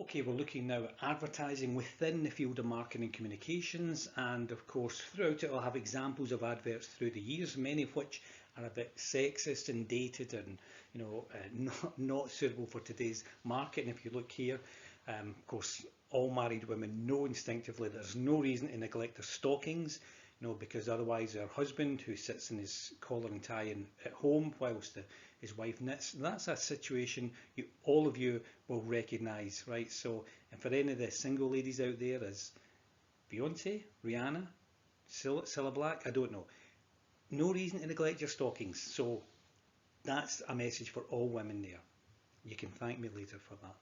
Okay, we're looking now at advertising within the field of marketing communications, and of course, throughout it, I'll have examples of adverts through the years, many of which are a bit sexist and dated and not suitable for today's market. And if you look here, of course, all married women know instinctively there's no reason to neglect their stockings, because otherwise their husband, who sits in his collar and tie at home whilst his wife knits, that's a situation all of you will recognise, right? So, and for any of the single ladies out there, as Beyonce, Rihanna, Cilla Black, I don't know. No reason to neglect your stockings. So that's a message for all women there. You can thank me later for that.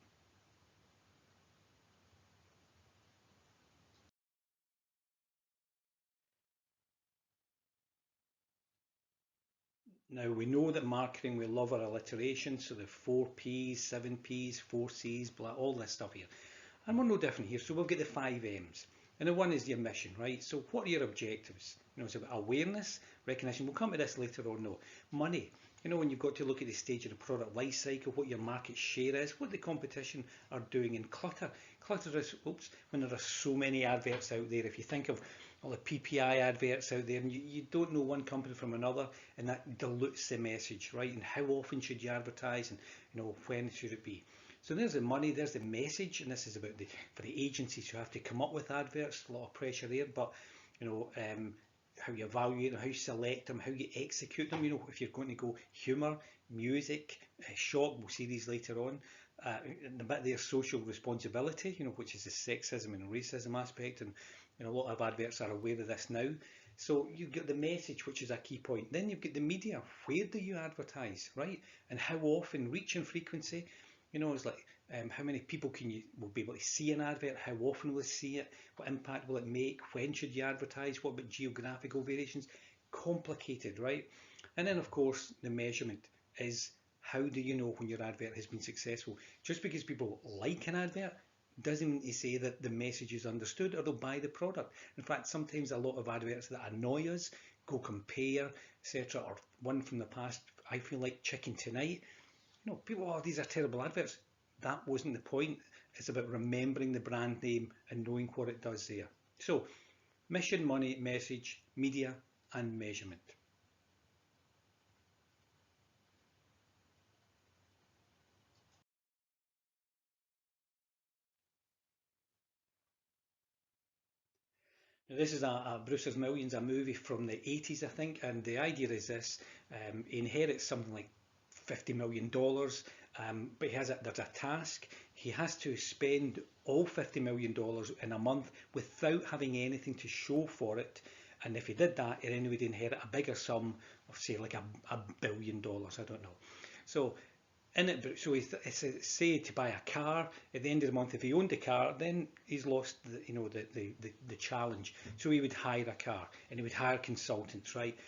Now we know that marketing, we love our alliteration, so the four P's, seven P's, four C's, blah, all this stuff here. And we're no different here. So we'll get the five M's. And the one is your mission, right? So what are your objectives? It's about awareness, recognition. We'll come to this later on. No, money. When you've got to look at the stage of the product life cycle, what your market share is, what the competition are doing in clutter. Clutter is, when there are so many adverts out there. If you think of all the PPI adverts out there, and you don't know one company from another, and that dilutes the message, right? And how often should you advertise, and when should it be? So there's the money, there's the message, and this is about for the agencies who have to come up with adverts. A lot of pressure there, but how you evaluate them, how you select them, how you execute them. If you're going to go humour, music, shock, we'll see these later on. And a bit of their social responsibility, which is the sexism and racism aspect, and a lot of adverts are aware of this now. So you've got the message, which is a key point. Then you've got the media. Where do you advertise, right? And how often, reach and frequency. It's like how many people will be able to see an advert, how often will they see it, what impact will it make, when should you advertise, what about geographical variations? Complicated, right? And then of course the measurement is, how do you know when your advert has been successful? Just because people like an advert doesn't mean to say that the message is understood or they'll buy the product. In fact, sometimes a lot of adverts that annoy us, Go Compare, etc., or one from the past, I feel like chicken tonight. People, oh, these are terrible adverts. That wasn't the point. It's about remembering the brand name and knowing what it does there. So, mission, money, message, media, and measurement. Now, this is a Brewster's Millions, a movie from the 80s, I think, and the idea is this: he inherits something like $50 million, but there's a task. He has to spend all $50 million in a month without having anything to show for it. And if he did that, then he would inherit a bigger sum of, say, like a $1 billion. I don't know. So in it, so it's say to buy a car at the end of the month. If he owned a car, then he's lost the challenge. So he would hire a car and he would hire consultants, right?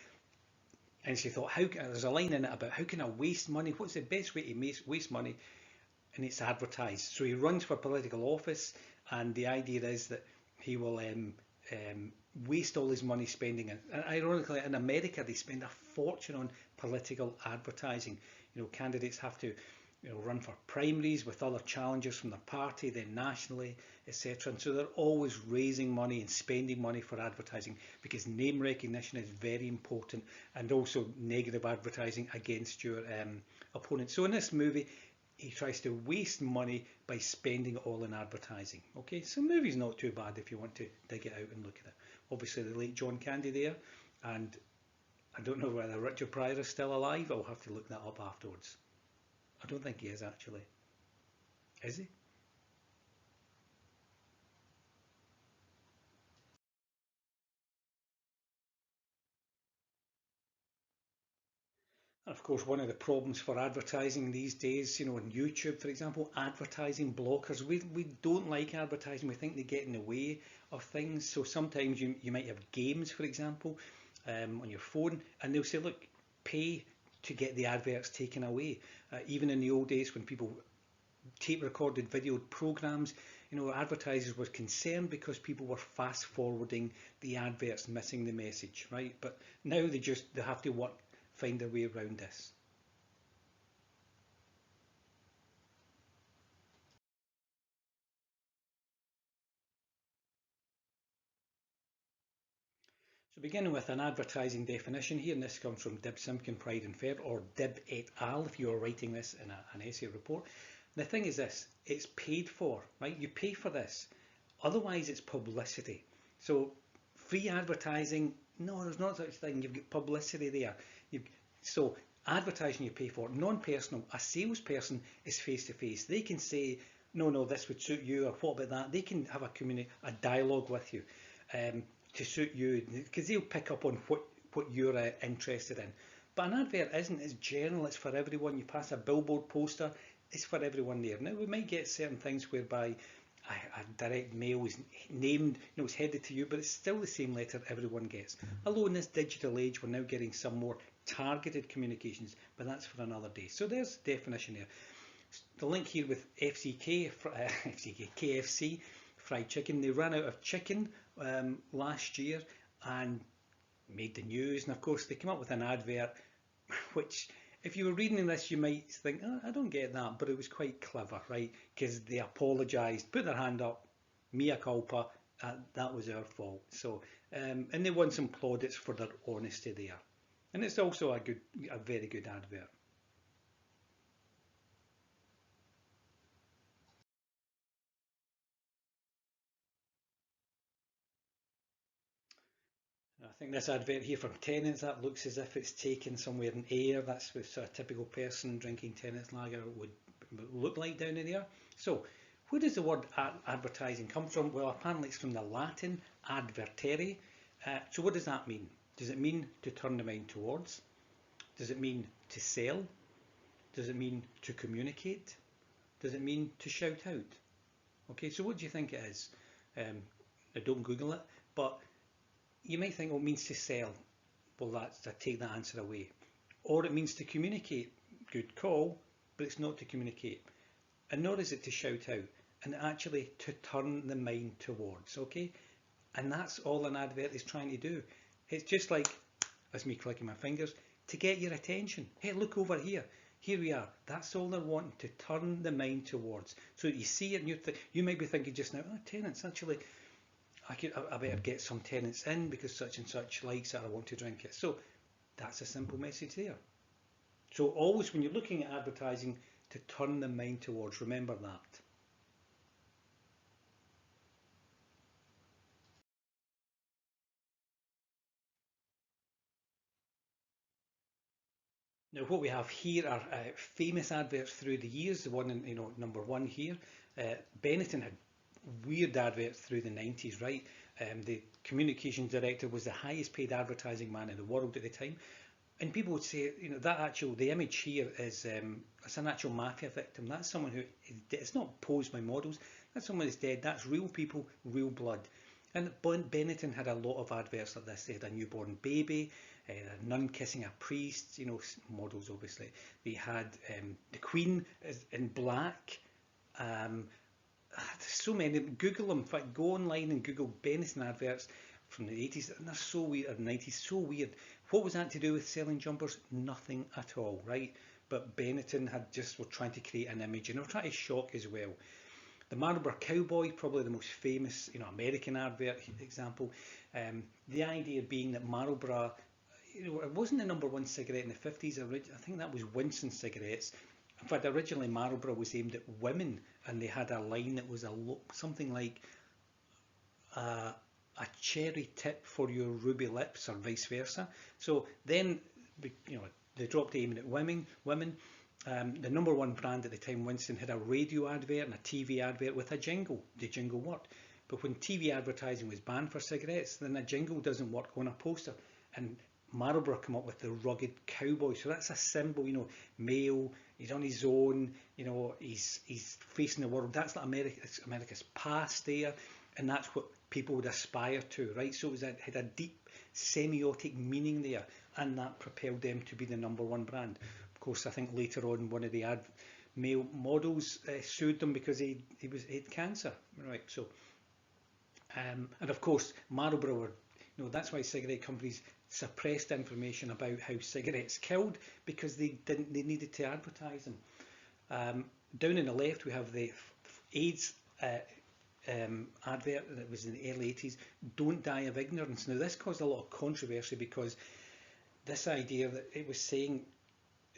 And she thought, there's a line in it about how can I waste money? What's the best way to waste money? And it's advertised. So he runs for political office, and the idea is that he will waste all his money spending it. And ironically, in America, they spend a fortune on political advertising. Candidates have to run for primaries with other challengers from the party, then nationally, etc. And so they're always raising money and spending money for advertising, because name recognition is very important, and also negative advertising against your opponent. So in this movie, he tries to waste money by spending it all in advertising. Okay, so the movie's not too bad if you want to dig it out and look at it. Obviously the late John Candy there, and I don't know whether Richard Pryor is still alive. I'll have to look that up afterwards. I don't think he is actually. Is he? And of course, one of the problems for advertising these days, on YouTube, for example, advertising blockers. We don't like advertising. We think they get in the way of things. So sometimes you might have games, for example, on your phone, and they'll say, look, pay to get the adverts taken away. Even in the old days when people tape recorded video programs, advertisers were concerned because people were fast forwarding the adverts, missing the message, right? But now they have to find their way around this. So beginning with an advertising definition here, and this comes from Dib Simpkin, Pride and Fair, or Dib et al. If you are writing this in an essay report. The thing is this, it's paid for, right? You pay for this. Otherwise it's publicity. So free advertising, no, there's not such a thing. You've got publicity there. So advertising you pay for, non-personal. A salesperson is face-to-face. They can say, no, this would suit you, or what about that? They can have a dialogue with you. To suit you, because they'll pick up on what you're interested in. But an advert isn't. It's general. It's for everyone. You pass a billboard poster, it's for everyone there. Now we might get certain things whereby a direct mail is named, it's headed to you, but it's still the same letter everyone gets. Although in this digital age we're now getting some more targeted communications, but that's for another day. So there's the definition there. The link here with KFC fried chicken. They ran out of chicken last year and made the news, and of course they came up with an advert which, if you were reading this, you might think, oh, I don't get that, but it was quite clever, right? Because they apologised, put their hand up, mea culpa, that was our fault. So and they won some plaudits for their honesty there, and it's also a very good advert. I think this advert here from Tennent's, that looks as if it's taken somewhere in air. That's what a typical person drinking Tennent's lager would look like down in the air. So where does the word advertising come from? Well, apparently it's from the Latin advertere. So what does that mean? Does it mean to turn the mind towards? Does it mean to sell? Does it mean to communicate? Does it mean to shout out? Okay, so what do you think it is? Now don't Google it, but you might think, oh, it means to sell. Well, I take that answer away. Or it means to communicate. Good call, but it's not to communicate. And nor is it to shout out. And actually to turn the mind towards, okay? And that's all an advert is trying to do. It's just like, that's me clicking my fingers, to get your attention. Hey, look over here. Here we are. That's all they're wanting, to turn the mind towards. So you see it and you might be thinking just now, oh, Tennent's actually, I better get some Tennent's in because such and such likes it, I want to drink it. So that's a simple message there. So always when you're looking at advertising, to turn the mind towards, remember that. Now what we have here are famous adverts through the years. The one in, number one here, Benetton had weird adverts through the 90s, right? The communications director was the highest paid advertising man in the world at the time. And people would say, the image here is, it's an actual mafia victim. That's someone who, it's not posed by models. That's someone who's dead. That's real people, real blood. And Benetton had a lot of adverts like this. They had a newborn baby, a nun kissing a priest, models obviously. They had the Queen in black. So many. Google them. In fact, go online and Google Benetton adverts from the 80s, and they're so weird, or 90s, so weird. What was that to do with selling jumpers? Nothing at all, right? But Benetton were trying to create an image, and they were trying to shock as well. The Marlboro Cowboy, probably the most famous, American advert example. The idea being that Marlboro, it wasn't the number one cigarette in the 50s. I think that was Winston cigarettes. In fact, originally Marlboro was aimed at women, and they had a line that was something like a cherry tip for your ruby lips, or vice versa. So then, they dropped aiming at women. The number one brand at the time, Winston, had a radio advert and a TV advert with a jingle. The jingle worked. But when TV advertising was banned for cigarettes, then a jingle doesn't work on a poster. And Marlboro come up with the rugged cowboy. So that's a symbol, male, he's on his own, he's facing the world. That's like America's past there, and that's what people would aspire to, right? So it had a deep semiotic meaning there, and that propelled them to be the number one brand. Of course, I think later on one of the male models sued them because he had cancer, right? So, and of course, Marlboro were, that's why cigarette companies suppressed information about how cigarettes killed, because they needed to advertise them. Down in the left we have the AIDS advert that was in the early 80s, "Don't die of ignorance." Now this caused a lot of controversy because this idea that it was saying,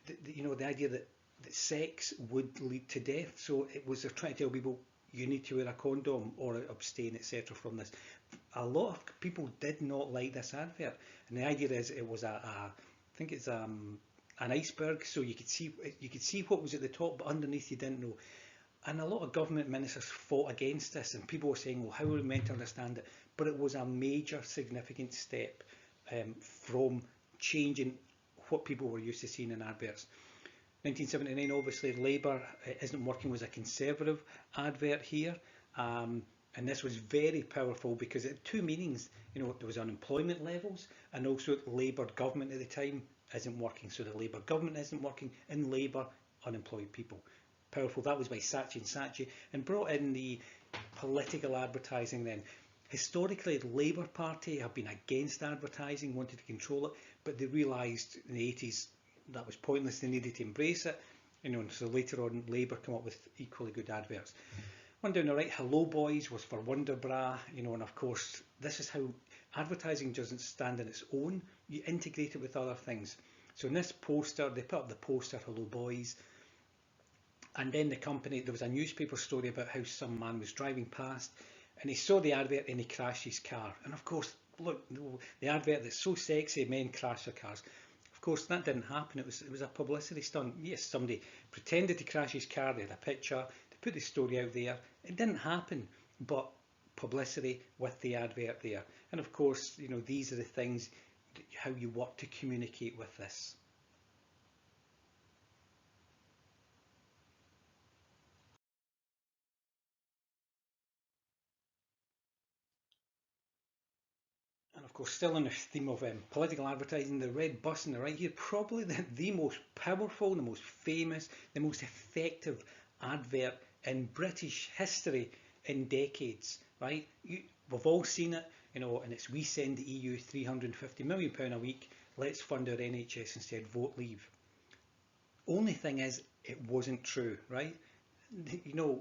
the idea that sex would lead to death. So it was they're trying to tell people you need to wear a condom or abstain, etc. from this. A lot of people did not like this advert, and the idea is it was I think it's an iceberg, so you could see what was at the top, but underneath you didn't know. And a lot of government ministers fought against this, and people were saying, well, how are we meant to understand it? But it was a major, significant step from changing what people were used to seeing in adverts. 1979, obviously, Labour Isn't Working was a Conservative advert here. And this was very powerful because it had two meanings. There was unemployment levels, and also Labour government at the time isn't working. So the Labour government isn't working, and Labour unemployed people. Powerful. That was by Saatchi and Saatchi, and brought in the political advertising then. Historically, the Labour Party have been against advertising, wanted to control it, but they realised in the 80s that was pointless. They needed to embrace it. And so later on, Labour come up with equally good adverts. One down the right, "Hello Boys" was for Wonder Bra, and of course, this is how advertising doesn't stand on its own. You integrate it with other things. So in this poster, they put up the poster, "Hello Boys," and then the company, there was a newspaper story about how some man was driving past and he saw the advert and he crashed his car. And of course, look, the advert that's so sexy, men crash their cars. Of course, that didn't happen. It was a publicity stunt. Yes, somebody pretended to crash his car, they had a picture, they put the story out there. It didn't happen, but publicity with the advert there. And of course, these are the things, how you work to communicate with this. And of course, still on the theme of political advertising, the red bus on the right here, probably the most powerful, the most famous, the most effective advert in British history in decades, right? We've all seen it, and it's "We send the EU £350 million a week, let's fund our NHS instead, vote leave." Only thing is, it wasn't true, right?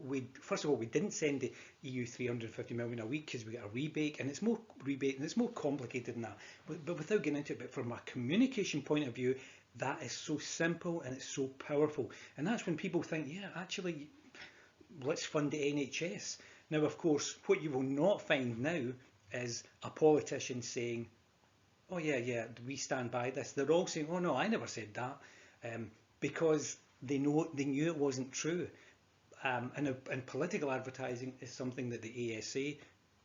We first of all, we didn't send the EU 350 million a week because we got a rebate, and it's more complicated than that. But without getting into it, but from a communication point of view, that is so simple and it's so powerful. And that's when people think, yeah, actually, let's fund the NHS. Now, of course, what you will not find now is a politician saying, "Oh yeah, we stand by this." They're all saying, "Oh no, I never said that," because they knew it wasn't true. And political advertising is something that the ASA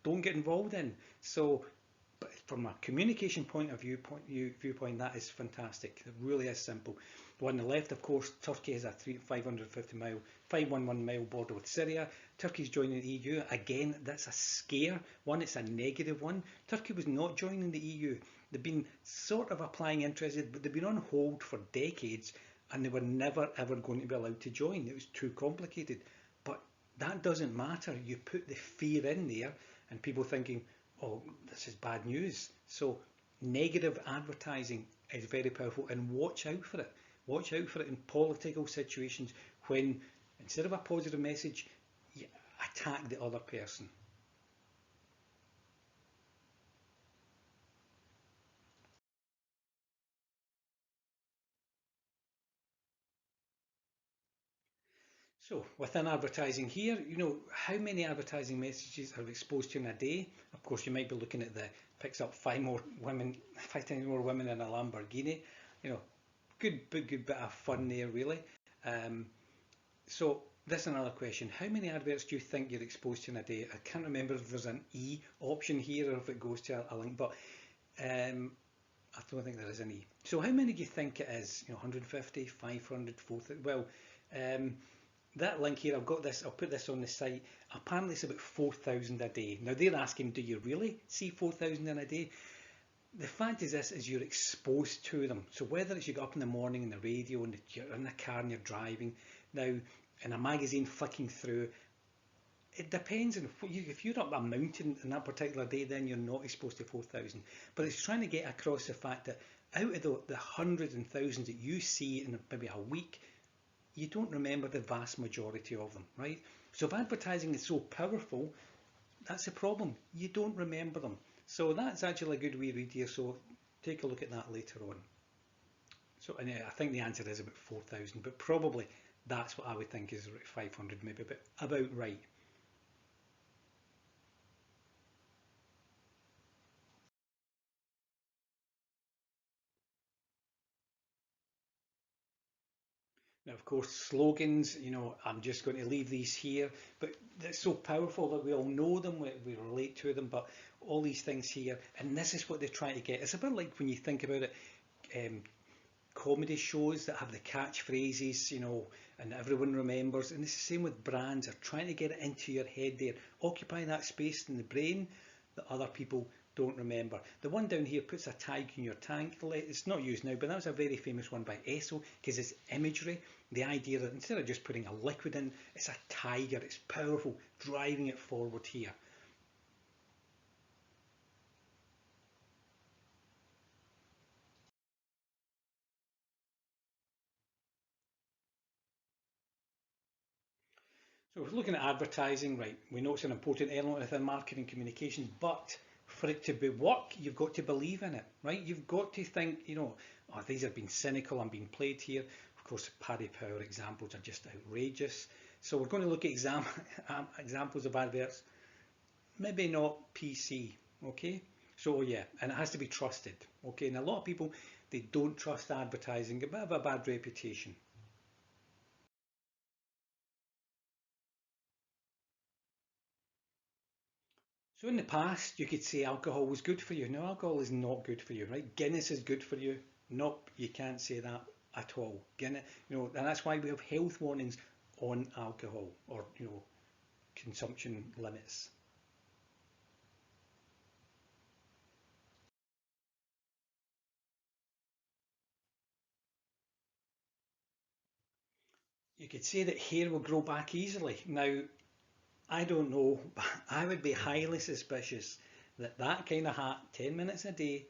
don't get involved in. So, but from a communication viewpoint, that is fantastic. It really is simple. On the left, of course, Turkey has a 511 mile border with Syria. Turkey's joining the EU. Again, that's a scare one. It's a negative one. Turkey was not joining the EU. They've been sort of applying interest, but they've been on hold for decades, and they were never ever going to be allowed to join. It was too complicated. But that doesn't matter. You put the fear in there, and people thinking, "Oh, this is bad news." So negative advertising is very powerful, and watch out for it. Watch out for it in political situations when, instead of a positive message, you attack the other person. So within advertising here, how many advertising messages are exposed to in a day? Of course, you might be looking at picks up five times more women in a Lamborghini. Good bit of fun there, really. So this is another question. How many adverts do you think you're exposed to in a day? I can't remember if there's an E option here or if it goes to a link, but I don't think there is an E. So how many do you think it is? 150, 500, 400? Well, that link here, I've got this, I'll put this on the site. Apparently it's about 4,000 a day. Now they're asking, do you really see 4,000 in a day? The fact is this, is you're exposed to them. So whether it's you get up in the morning in the radio and you're in the car and you're driving, now in a magazine flicking through, it depends on if you're up a mountain in that particular day, then you're not exposed to 4,000. But it's trying to get across the fact that out of the hundreds and thousands that you see in maybe a week, you don't remember the vast majority of them, right? So if advertising is so powerful, that's the problem. You don't remember them. So that's actually a good wee read here. So take a look at that later on. So and I think the answer is about 4,000, but probably that's what I would think is 500, maybe about right. Now, of course, slogans, I'm just going to leave these here, but it's so powerful that we all know them, we relate to them, but all these things here, and this is what they're trying to get. It's a bit like when you think about it, um, comedy shows that have the catchphrases, and everyone remembers, and it's the same with brands. They're trying to get it into your head there, occupy that space in the brain that other people don't remember. The one down here puts a tag in your tank. It's not used now, but that was a very famous one by Esso because it's imagery. The idea that instead of just putting a liquid in, it's a tiger, it's powerful, driving it forward here. So if we're looking at advertising, right, we know it's an important element within marketing communications, but for it to be work, you've got to believe in it, right? You've got to think, oh, these are being cynical, I'm being played here. Of course, Paddy Power examples are just outrageous. So we're going to look at examples of adverts, maybe not PC, okay? So yeah, and it has to be trusted, okay? And a lot of people, they don't trust advertising, a bit of a bad reputation. So in the past, you could say alcohol was good for you. No, alcohol is not good for you, right? Guinness is good for you. Nope, you can't say that at all. Guinness, and that's why we have health warnings on alcohol or, consumption limits. You could say that hair will grow back easily. Now, I don't know, but I would be highly suspicious that that kind of hat, 10 minutes a day,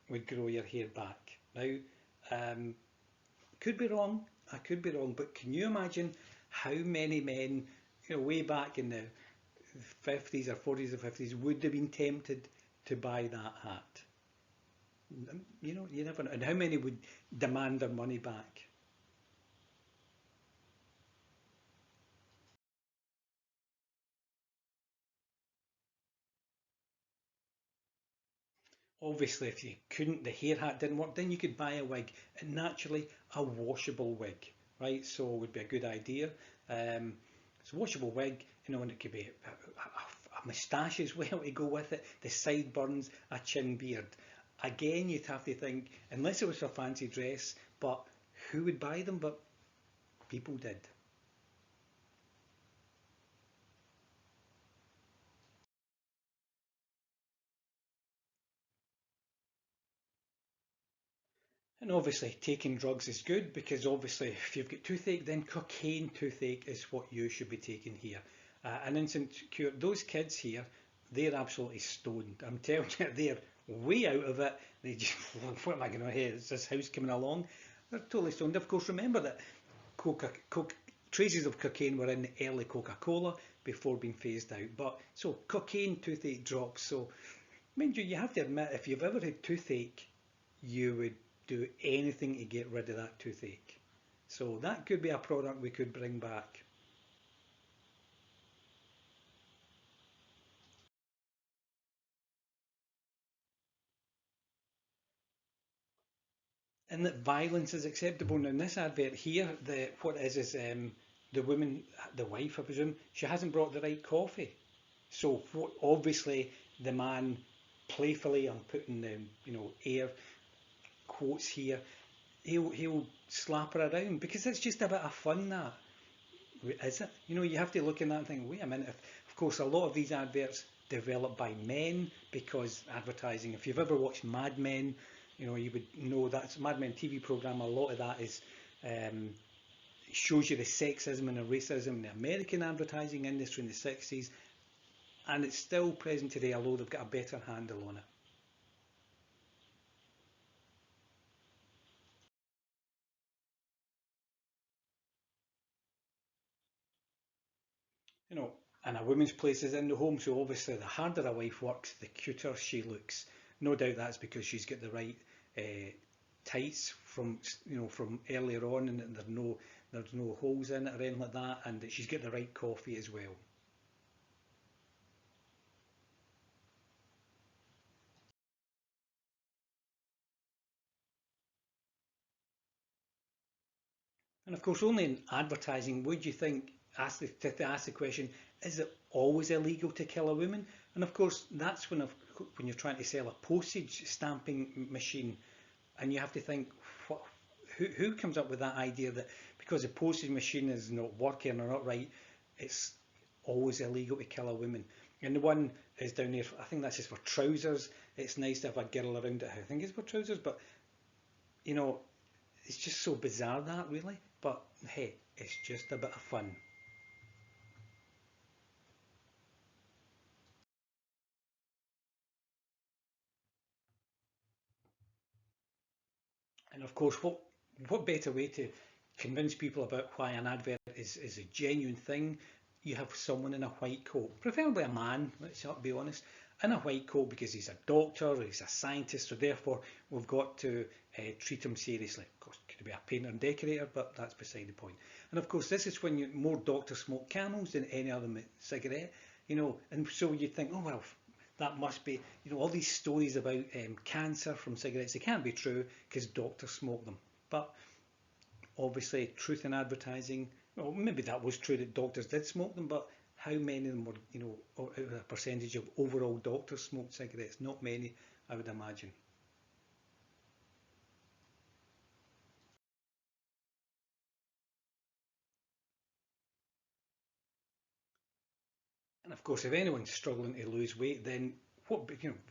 would grow your hair back. Now, um, could be wrong. I could be wrong, but can you imagine how many men, way back in the 50s or 40s or 50s, would have been tempted to buy that hat? You never know. And how many would demand their money back? Obviously, if you couldn't, the hair hat didn't work, then you could buy a wig, and naturally, a washable wig, right? So it would be a good idea. So washable wig, and it could be a moustache as well to go with it, the sideburns, a chin beard. Again, you'd have to think, unless it was for fancy dress, but who would buy them? But people did. And obviously, taking drugs is good because obviously, if you've got toothache, then cocaine toothache is what you should be taking here. An instant cure. Those kids here, they're absolutely stoned. I'm telling you, they're way out of it. They just, what am I going to hear? Is this house coming along? They're totally stoned. Of course, remember that traces of cocaine were in the early Coca-Cola before being phased out. But so cocaine toothache drops. So mind you, you have to admit, if you've ever had toothache, you would do anything to get rid of that toothache. So that could be a product we could bring back. And that violence is acceptable. Now in this advert here, what it is the woman, the wife I presume, she hasn't brought the right coffee. So obviously the man playfully, I'm putting the air quotes here, he'll slap her around because it's just a bit of fun that. Is it? You have to look in that and think, wait a minute. Of course, a lot of these adverts developed by men because advertising. If you've ever watched Mad Men, you would know that's Mad Men TV program. A lot of that is shows you the sexism and the racism in the American advertising industry in the 60s, and it's still present today, although they've got a better handle on it. You know, and a woman's place is in the home, so obviously the harder a wife works, the cuter she looks. No doubt that's because she's got the right tights from from earlier on, and there's no holes in it or anything like that, and that she's got the right coffee as well. And of course, only in advertising would you think, to ask the question, is it always illegal to kill a woman? And of course, that's when you're trying to sell a postage stamping machine, and you have to think, what, who comes up with that idea that because the postage machine is not working or not right, it's always illegal to kill a woman? And the one is down there, I think that's just for trousers. It's nice to have a girl around it. I think it's for trousers, but you know, it's just so bizarre that really. But hey, it's just a bit of fun. And of course, what better way to convince people about why an advert is a genuine thing? You have someone in a white coat, preferably a man, let's be honest, in a white coat because he's a doctor or he's a scientist, so therefore we've got to treat him seriously. Of course, could be a painter and decorator, but that's beside the point. And of course, this is when more doctors smoke camels than any other cigarette, and so you'd think, oh well, that must be, all these stories about cancer from cigarettes, they can't be true because doctors smoke them. But obviously, truth in advertising, well, maybe that was true that doctors did smoke them, but how many of them were, out of a percentage of overall doctors smoked cigarettes? Not many, I would imagine. And of course, if anyone's struggling to lose weight, then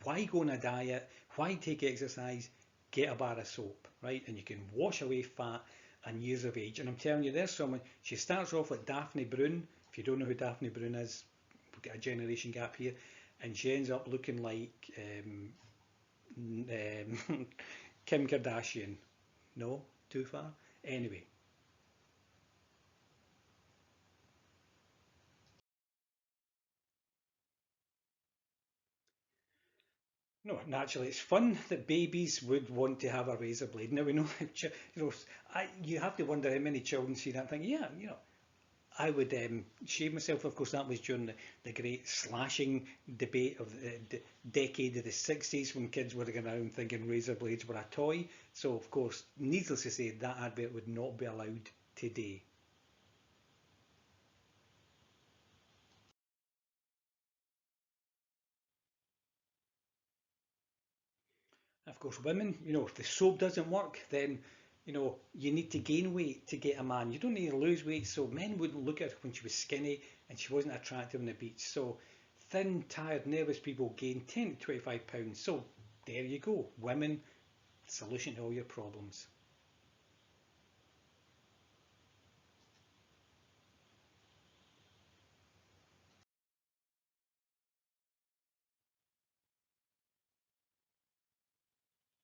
why go on a diet? Why take exercise? Get a bar of soap, right? And you can wash away fat and years of age. And I'm telling you, there's someone, she starts off like Daphne Brune. If you don't know who Daphne Brune is, we've got a generation gap here. And she ends up looking like Kim Kardashian. No? Too far? Anyway, no, naturally, it's fun that babies would want to have a razor blade. Now we know, you have to wonder how many children see that and think, yeah, I would shave myself. Of course, that was during the great slashing debate of the decade of the 60s when kids were going around thinking razor blades were a toy. So, of course, needless to say, that advert would not be allowed today. Of course, women, if the soap doesn't work, then you need to gain weight to get a man. You don't need to lose weight. So men wouldn't look at her when she was skinny and she wasn't attractive on the beach. So thin, tired, nervous people gain 10 to 25 pounds. So there you go. Women, solution to all your problems.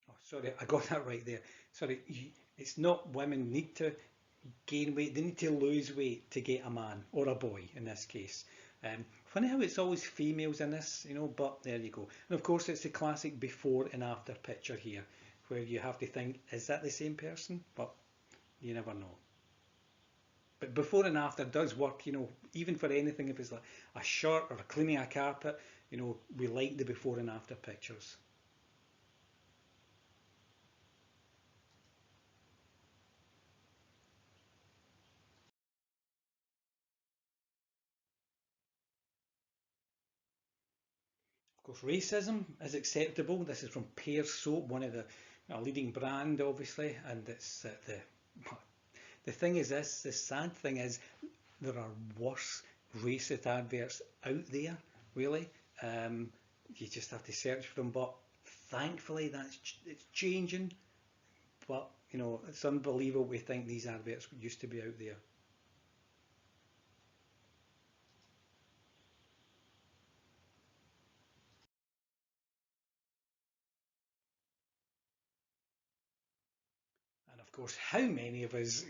Oh, sorry, I got that right there. Sorry, it's not women need to gain weight, they need to lose weight to get a man, or a boy in this case. Funny how it's always females in this, but there you go. And of course, it's the classic before and after picture here, where you have to think, is that the same person? But you never know. But before and after does work, even for anything, if it's like a shirt or a cleaning a carpet, we like the before and after pictures. Of course, racism is acceptable. This is from Pear Soap, one of the leading brand, obviously, and it's the thing is this. The sad thing is there are worse racist adverts out there. Really, you just have to search for them. But thankfully, it's changing. But it's unbelievable. We think these adverts used to be out there. And of course, how many of us,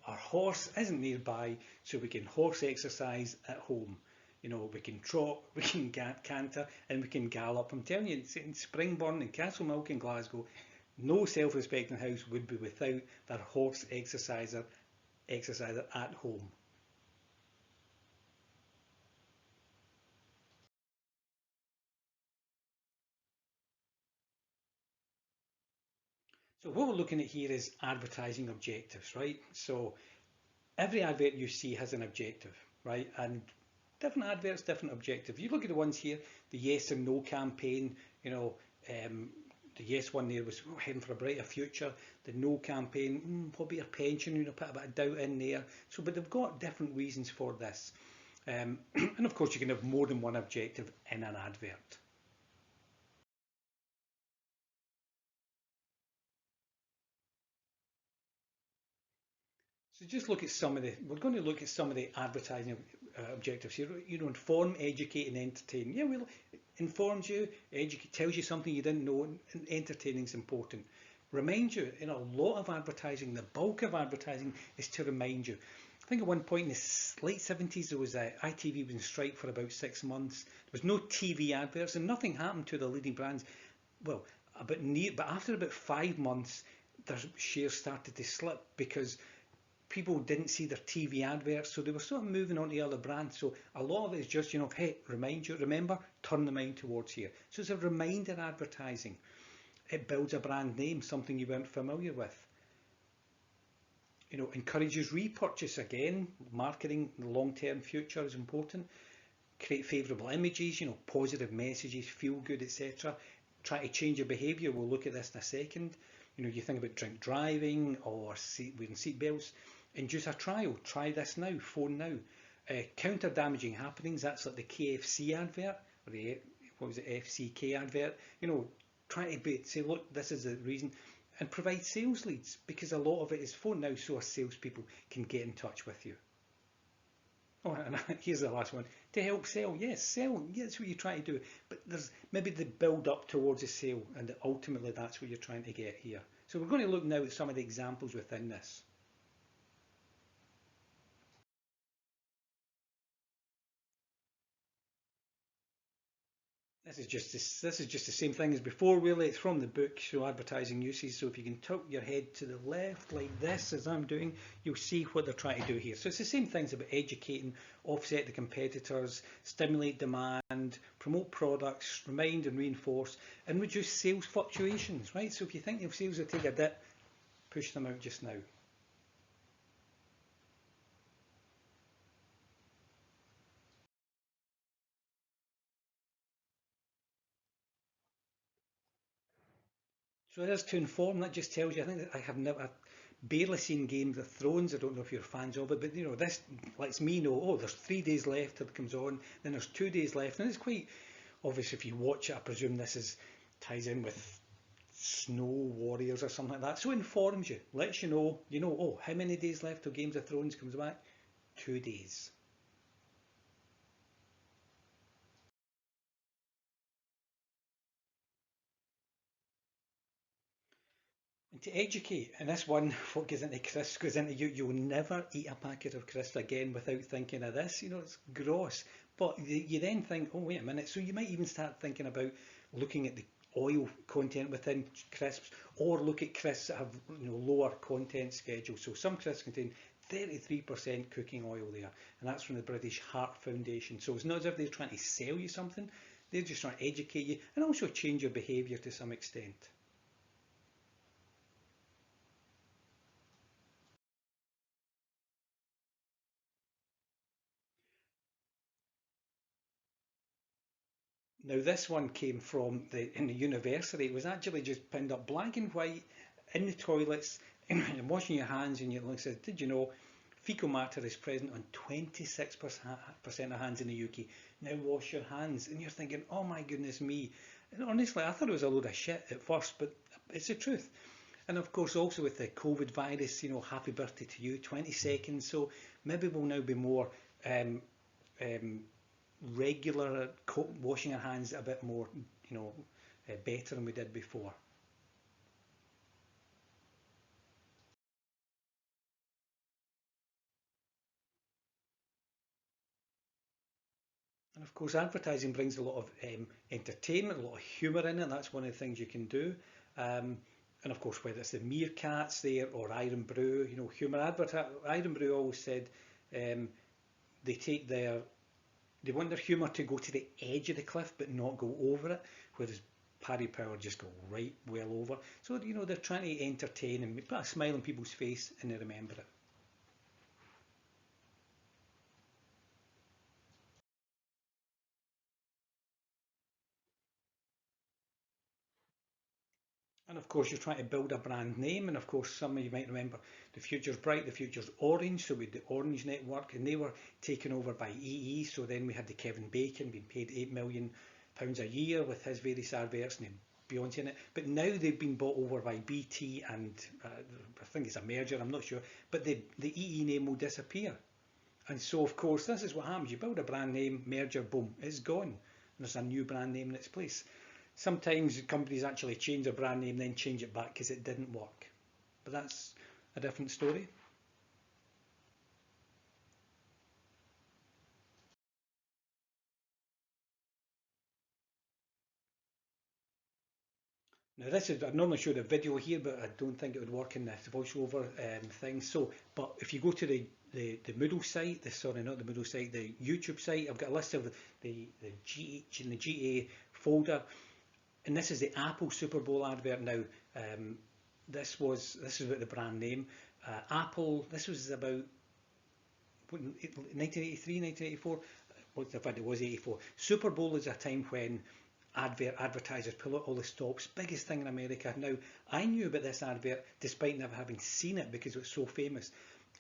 our horse isn't nearby, so we can horse exercise at home. We can trot, we can canter, and we can gallop. I'm telling you, in Springburn and Castlemilk in Glasgow, no self-respecting house would be without their horse exerciser at home. So what we're looking at here is advertising objectives, right? So every advert you see has an objective, right? And different adverts, different objective. You look at the ones here, the yes and no campaign, um, the yes one there was heading for a brighter future. The no campaign, what about your pension? Put a bit of doubt in there. So, but they've got different reasons for this. And of course, you can have more than one objective in an advert. So just look at we're going to look at some of the advertising objectives here. Inform, educate and entertain. Yeah, well, informs you, educate, tells you something you didn't know, and entertaining is important. Remind you, in a lot of advertising, the bulk of advertising is to remind you. I think at one point in the late 70s, there was ITV was in strike for about 6 months. There was no TV adverts and nothing happened to the leading brands. Well, but after about 5 months, their shares started to slip because people didn't see their TV adverts, so they were sort of moving on to other brands. So a lot of it is just, hey, remember, turn the mind towards here. So it's a reminder advertising. It builds a brand name, something you weren't familiar with. Encourages repurchase again. Marketing, the long-term future is important. Create favourable images, positive messages, feel good, etc. Try to change your behaviour. We'll look at this in a second. You think about drink driving or wearing seat belts. Induce a trial. Try this now. Phone now. Counter damaging happenings. That's like the KFC advert or the FCK advert. Try to say, look, this is the reason, and provide sales leads because a lot of it is phone now, so our salespeople can get in touch with you. Oh, and here's the last one. To help sell, yes, sell. Yeah, that's what you're trying to do. But there's maybe the build up towards a sale, and ultimately that's what you're trying to get here. So we're going to look now at some of the examples within this. This is just the same thing as before, really. It's from the book, so advertising uses. So if you can tilt your head to the left like this, as I'm doing, you'll see what they're trying to do here. So it's the same things about educating, offset the competitors, stimulate demand, promote products, remind and reinforce, and reduce sales fluctuations, right? So if you think your sales will take a dip, push them out just now. So it is to inform. That just tells you. I think that I've barely seen Game of Thrones. I don't know if you're fans of it, but this lets me know. Oh, there's 3 days left till it comes on. Then there's 2 days left, and it's quite obvious if you watch it. I presume this ties in with Snow Warriors or something like that. So it informs you, lets you know. Oh, how many days left till Games of Thrones comes back? 2 days. And to educate, and this one, what goes into crisps goes into you. You'll never eat a packet of crisps again without thinking of this. It's gross. But you then think, oh, wait a minute. So you might even start thinking about looking at the oil content within crisps, or look at crisps that have lower content schedule. So some crisps contain 33% cooking oil there, and that's from the British Heart Foundation. So it's not as if they're trying to sell you something, they're just trying to educate you and also change your behaviour to some extent. Now this one came from in the university. It was actually just pinned up black and white in the toilets and washing your hands. And it says, did you know fecal matter is present on 26% of hands in the UK? Now wash your hands. And you're thinking, oh my goodness me. And honestly, I thought it was a load of shit at first, but it's the truth. And of course, also with the COVID virus, happy birthday to you, 20 seconds. So maybe we'll now be more um, um, regular washing our hands a bit more, better than we did before. And of course, advertising brings a lot of entertainment, a lot of humour in it. That's one of the things you can do. Um, and of course, whether it's the meerkats there or Iron Brew, you know, humour. Iron Brew always said um, they take their they want their humour to go to the edge of the cliff but not go over it, whereas Paddy Power just go right well over. So you know they're trying to entertain and put a smile on people's face and they remember it. And of course, you're trying to build a brand name. And of course, some of you might remember the future's bright, the future's orange. So we had the Orange Network, and they were taken over by EE. So then we had the Kevin Bacon being paid £8 million a year with his various adverts and Beyonce in it. But now they've been bought over by BT, and I think it's a merger. I'm not sure, but the EE name will disappear. And so, of course, this is what happens. You build a brand name, merger, boom, it's gone. And there's a new brand name in its place. Sometimes companies actually change their brand name, then change it back because it didn't work. But that's a different story. Now this is, I normally show the video here, but I don't think it would work in the voiceover thing. So, but if you go to the Moodle site, sorry, not the Moodle site, the YouTube site, I've got a list of the GH and the GA folder, and this is the Apple Super Bowl advert now. This is about the brand name. Apple, this was about 1983, 1984. Well, in fact, it was 84. Super Bowl is a time when advertisers pull out all the stops. Biggest thing in America. Now, I knew about this advert despite never having seen it because it was so famous.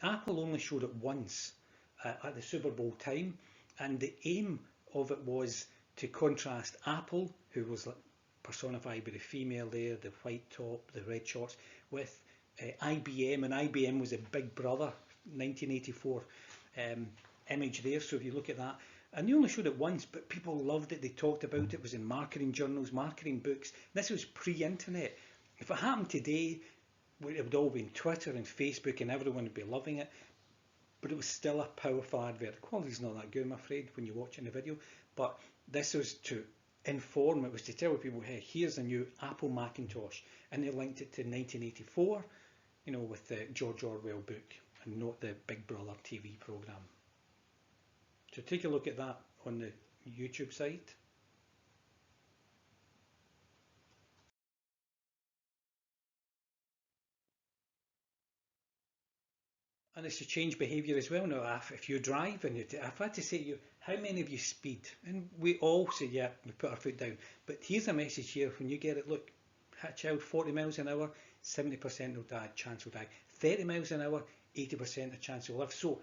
Apple only showed it once at the Super Bowl time, and the aim of it was to contrast Apple, who was personified by the female there, the white top, the red shorts, with IBM, and IBM was a big brother, 1984 image there. So if you look at that, and they only showed it once, but people loved it. They talked about it. It was in marketing journals, marketing books. This was pre-internet. If it happened today, it would all be on Twitter and Facebook, and everyone would be loving it. But it was still a powerful advert. The quality's not that good, I'm afraid, when you're watching the video. But this was to inform. It was to tell people, hey, here's a new Apple Macintosh, and they linked it to 1984, you know, with the George Orwell book, and not the Big Brother TV program. So take a look at that on the YouTube site. And it's to change behaviour as well. Now, if you drive and if I had to say to you, how many of you speed? And we all say, yeah, we put our foot down. But here's a message here, when you get it, look, hit a child 40 miles an hour, 70% will die, chance will die. 30 miles an hour, 80% of chance will live. So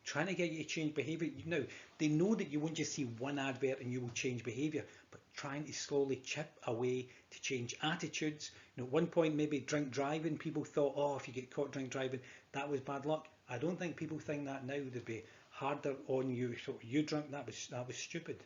trying to get you to change behaviour. Now, they know that you won't just see one advert and you will change behaviour, but trying to slowly chip away to change attitudes. You know, at one point, maybe drink driving, people thought, oh, if you get caught drink driving, that was bad luck. I don't think people think that now. They'd be harder on you. So you drunk, that was stupid.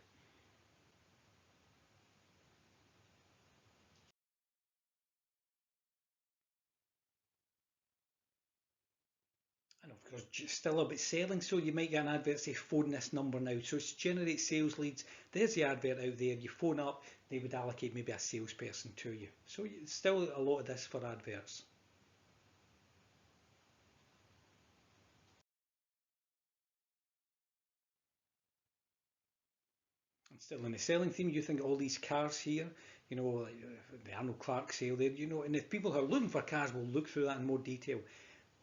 And of course, still about selling. So you might get an advert say, phone this number now. So it's generate sales leads. There's the advert out there. You phone up, they would allocate maybe a salesperson to you. So still a lot of this for adverts. And still in the selling theme, you think all these cars here, you know, like the Arnold Clark sale there, you know, and if people who are looking for cars will look through that in more detail.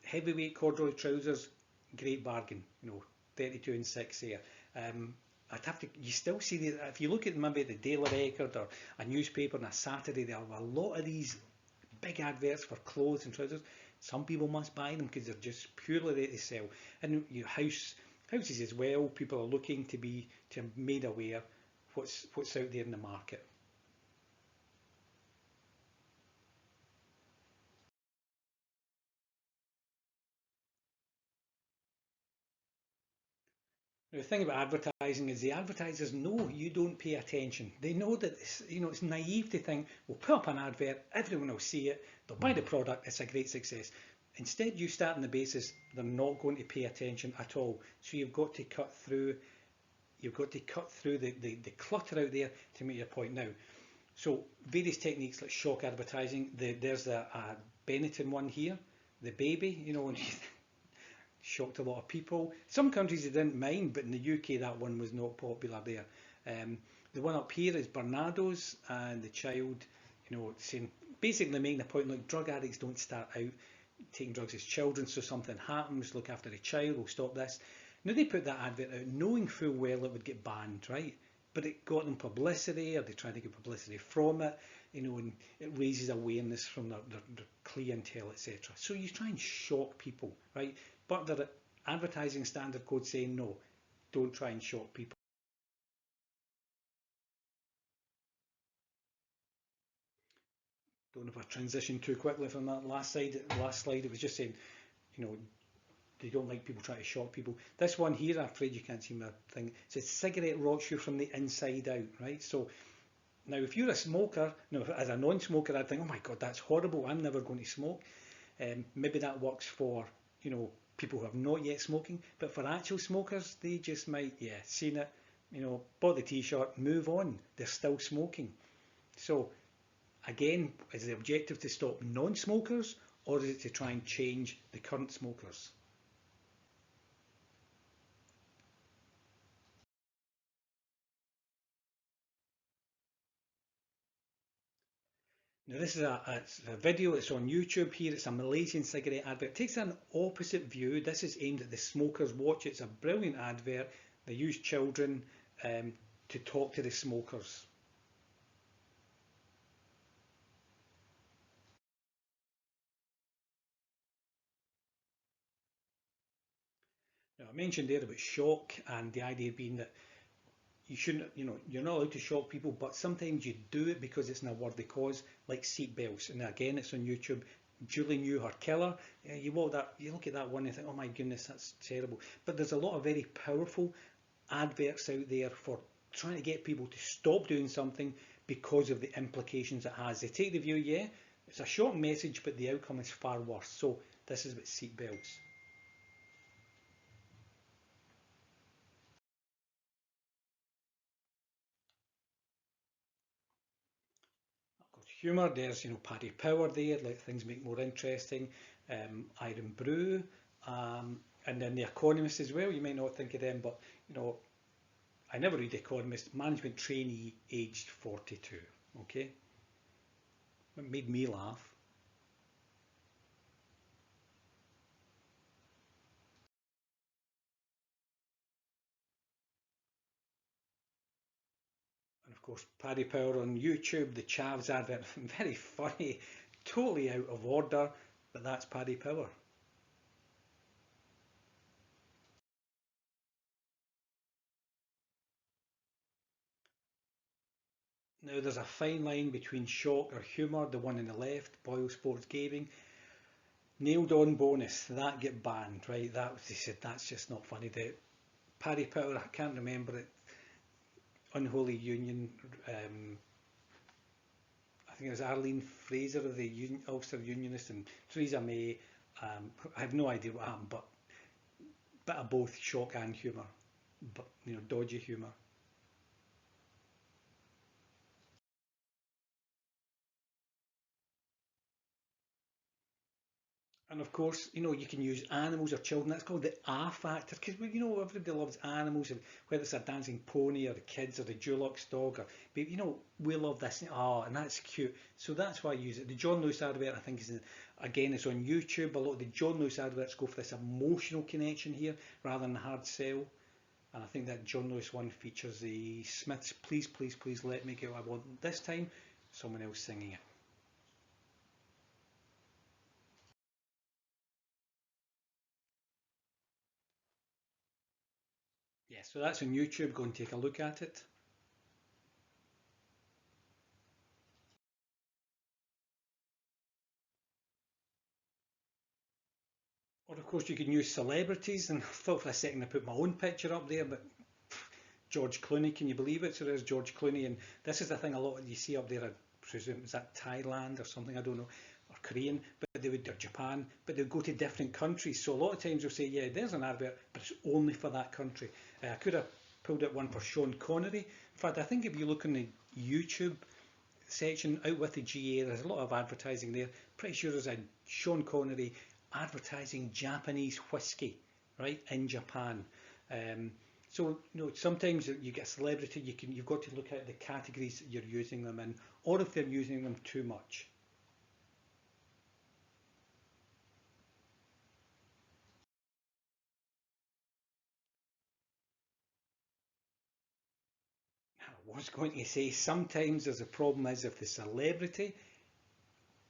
Heavyweight corduroy trousers, great bargain, you know, 32 and 6 there. I'd have to, you still see the, if you look at maybe the Daily Record or a newspaper on a Saturday, there are a lot of these big adverts for clothes and trousers. Some people must buy them because they're just purely there to sell. And your houses as well, people are looking to be made aware what's out there in the market. Now, the thing about advertising is the advertisers know you don't pay attention. They know that it's naive to think we'll put up an advert, everyone will see it, they'll buy the product, it's a great success. Instead, you start on the basis they're not going to pay attention at all. So you've got to cut through. You've got to cut through the clutter out there to make your point. Now, so various techniques like shock advertising. There's a Benetton one here, the baby, you know, and shocked a lot of people. Some countries they didn't mind, but in the UK that one was not popular there. The one up here is Barnado's, and the child, you know, saying, basically making a point like drug addicts don't start out taking drugs as children, so something happens, look after the child, we'll stop this. Now they put that advert out knowing full well it would get banned, right? But it got them publicity, or they tried to get publicity from it, you know, and it raises awareness from their clientele, etc. So you try and shock people, right? But the advertising standard code saying no, don't try and shock people. Don't know if I transitioned too quickly from that last slide. It was just saying, you know, they don't like people trying to shock people. This one here, I'm afraid you can't see my thing. It says cigarette rots you from the inside out, right? So now if you're a smoker, no, as a non-smoker, I'd think, oh my God, that's horrible. I'm never going to smoke. Maybe that works for, you know, people who have not yet smoking, but for actual smokers, they just might, yeah, seen it, you know, bought the t-shirt, move on. They're still smoking. So again, is the objective to stop non-smokers, or is it to try and change the current smokers? Now this is it's a video, it's on YouTube here, it's a Malaysian cigarette advert. It takes an opposite view. This is aimed at the smokers watch. It's a brilliant advert. They use children to talk to the smokers. Now I mentioned there about shock, and the idea being that you shouldn't, you know, you're not allowed to shock people, but sometimes you do it because it's in a worthy cause, like seat belts. And again, it's on YouTube. Julie knew her killer. You look at that one and think, oh my goodness, that's terrible. But there's a lot of very powerful adverts out there for trying to get people to stop doing something because of the implications it has. They take the view, yeah, it's a short message, but the outcome is far worse. So this is about seat belts. Humour, there's, you know, Paddy Power there, let things make more interesting. Iron Brew, and then The Economist as well. You might not think of them, but you know, I never read The Economist. Management trainee aged 42. Okay, it made me laugh. And of course, Paddy Power on YouTube, the Chavs advert, very funny, totally out of order, but that's Paddy Power. Now there's a fine line between shock or humour, the one on the left, Boyle Sports Gaming. Nailed on bonus, that get banned, right? That they said that's just not funny. The Paddy Power, I can't remember it. Unholy Union. I think it was Arlene Fraser of the Ulster Unionist and Theresa May. I have no idea what happened, but bit of both shock and humour, but you know, dodgy humour. And of course, you know, you can use animals or children. That's called the R factor, because you know everybody loves animals, and whether it's a dancing pony or the kids or the Dulux dog, or you know, we love this. Oh, and that's cute. So that's why I use it. The John Lewis advert, I think, is again, it's on YouTube. A lot of the John Lewis adverts go for this emotional connection here rather than hard sell. And I think that John Lewis one features the Smiths. Please, please, please let me get what I want. This time, someone else singing it. Yeah, so that's on YouTube. Go and take a look at it. Or of course you can use celebrities, and I thought for a second I put my own picture up there, but George Clooney, can you believe it? So there's George Clooney, and this is the thing a lot you see up there, I presume, is that Thailand or something, I don't know, or Korean, but they would, or Japan, but they would go to different countries. So a lot of times they'll say, yeah, there's an advert, but it's only for that country. I could have pulled out one for Sean Connery. In fact, I think if you look in the YouTube section out with the GA, there's a lot of advertising there. Pretty sure there's a Sean Connery advertising Japanese whiskey, right, in Japan. So sometimes you get a celebrity, you've got to look at the categories that you're using them in, or if they're using them too much. I was going to say sometimes there's a problem is if the celebrity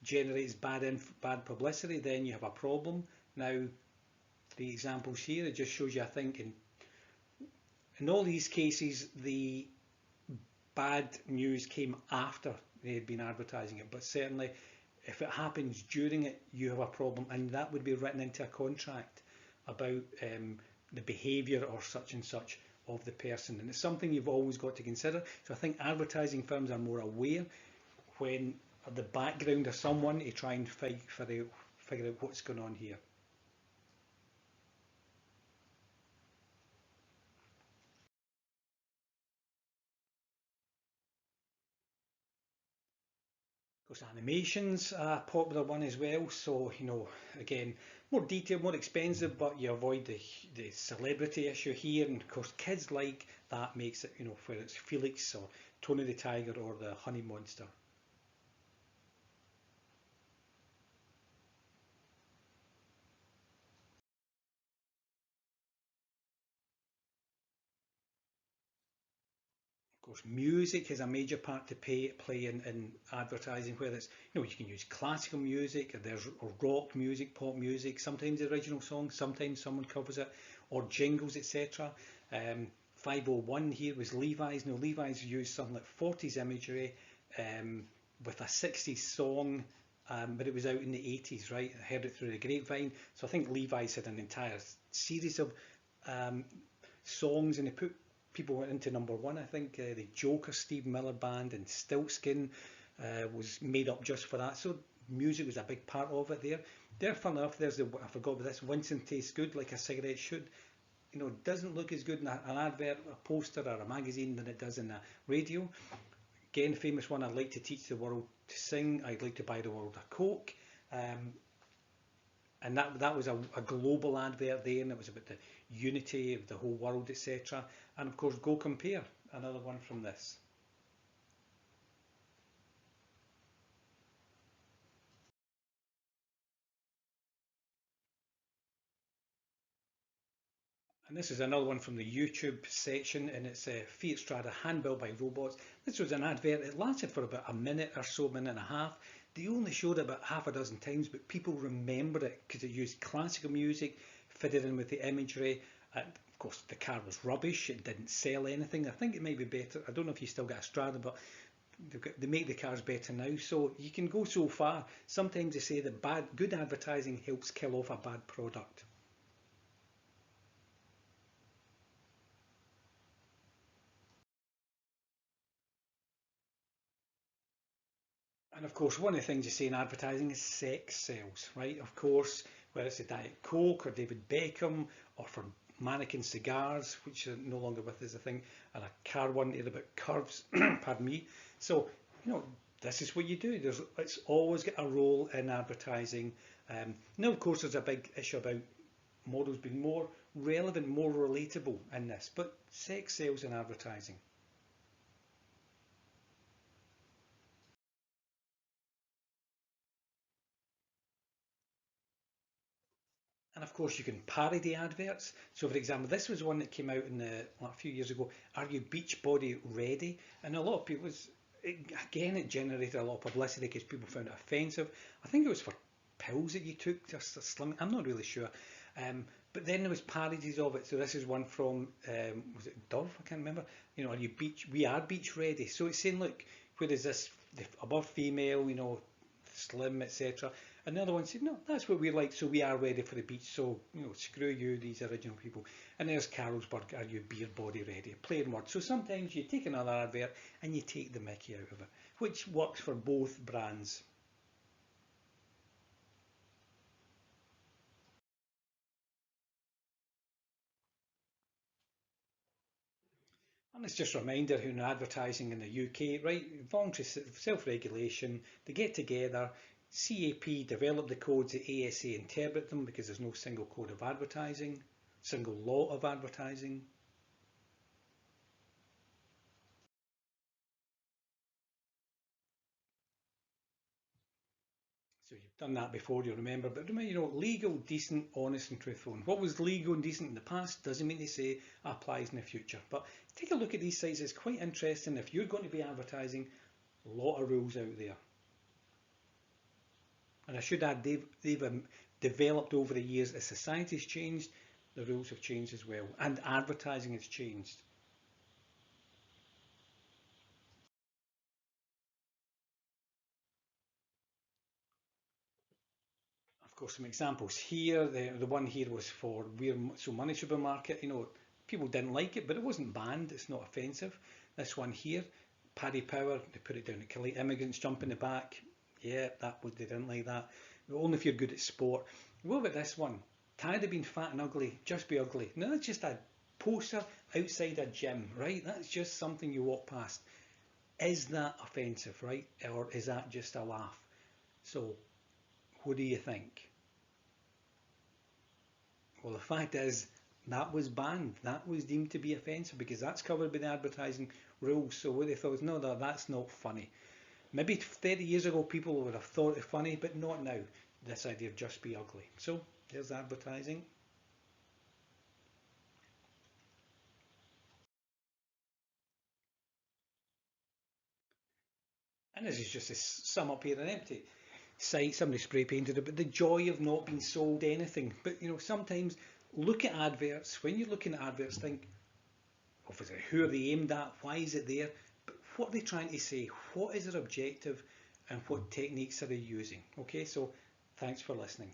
generates bad publicity, then you have a problem. Now, the examples here, it just shows you, I think, in all these cases, the bad news came after they had been advertising it, but certainly if it happens during it, you have a problem, and that would be written into a contract about the behaviour or such and such of the person, and it's something you've always got to consider. So I think advertising firms are more aware when the background of someone to try and figure out what's going on here. Of course, animation's a popular one as well. So, again, more detailed, more expensive, but you avoid the celebrity issue here. And of course, kids like that makes it, whether it's Felix or Tony the Tiger or the Honey Monster. Of course, music is a major part to play in advertising, whether it's, you can use classical music, or rock music, pop music, sometimes the original song, sometimes someone covers it, or jingles, etc. 501 here was Levi's. Now, Levi's used something like 40s imagery with a 60s song, but it was out in the 80s, right? I heard it through the grapevine. So I think Levi's had an entire series of songs, and they put people went into number one. I think the Joker, Steve Miller Band, and Stiltskin was made up just for that. So music was a big part of it there. There, fun enough, I forgot about this. Winston tastes good like a cigarette should. Doesn't look as good in an advert, a poster, or a magazine than it does in a radio. Again, famous one. I'd like to teach the world to sing. I'd like to buy the world a Coke. And that was a global advert there, and it was about the unity of the whole world, etc. And of course, Go Compare, another one from this. And this is another one from the YouTube section, and it's Fiat Strada, hand built by robots. This was an advert. It lasted for about a minute or so, minute and a half. They only showed it about half a dozen times, but people remembered it because it used classical music, fitted in with the imagery. And of course, the car was rubbish. It didn't sell anything. I think it might be better. I don't know if you still get a Strada, but they make the cars better now. So you can go so far. Sometimes they say that good advertising helps kill off a bad product. And of course, one of the things you say in advertising is sex sells, right? Of course, whether it's a Diet Coke or David Beckham, or for mannequin cigars, which are no longer with us, I think, and a car one here about curves, pardon me. So, this is what you do. It's always got a role in advertising. Now, of course, there's a big issue about models being more relevant, more relatable in this, but sex sells in advertising. And of course, you can parody adverts. So, for example, this was one that came out a few years ago. Are you beach body ready? And a lot of people, it generated a lot of publicity because people found it offensive. I think it was for pills that you took, just a slim. I'm not really sure. But then there was parodies of it. So this is one from was it Dove? I can't remember. Are you beach? We are beach ready. So it's saying, look, where is this? The above female, slim, etc. Another one said, no, that's what we like, so we are ready for the beach. So, screw you, these original people. And there's Carlsberg, are you beer body ready? Plain words. So sometimes you take another advert and you take the mickey out of it, which works for both brands. And it's just a reminder who in advertising in the UK, right, voluntary self-regulation, they get together, CAP develop the codes, the ASA interpret them because there's no single code of advertising, single law of advertising. So you've done that before, you remember, but remember, legal, decent, honest and truthful. And what was legal and decent in the past doesn't mean to say applies in the future. But take a look at these sites, it's quite interesting. If you're going to be advertising, a lot of rules out there. And I should add, they've developed over the years. As society's changed, the rules have changed as well. And advertising has changed. Of course, some examples here. The one here was for We're So Money Supermarket. People didn't like it, but it wasn't banned. It's not offensive. This one here, Paddy Power, they put it down to collect immigrants jump in the back. Yeah, they didn't like that. But only if you're good at sport. What about this one? Tired of being fat and ugly, just be ugly. Now that's just a poster outside a gym, right? That's just something you walk past. Is that offensive, right? Or is that just a laugh? So, what do you think? Well, the fact is, that was banned. That was deemed to be offensive because that's covered by the advertising rules. So what they thought was, no, that's not funny. Maybe 30 years ago, people would have thought it funny, but not now. This idea of just be ugly. So there's advertising. And this is just to sum up here an empty site, somebody spray painted it, but the joy of not being sold anything. But sometimes look at adverts. When you're looking at adverts, think, obviously, who are they aimed at? Why is it there? But what are they trying to say? What is their objective? And what techniques are they using? Okay, so thanks for listening.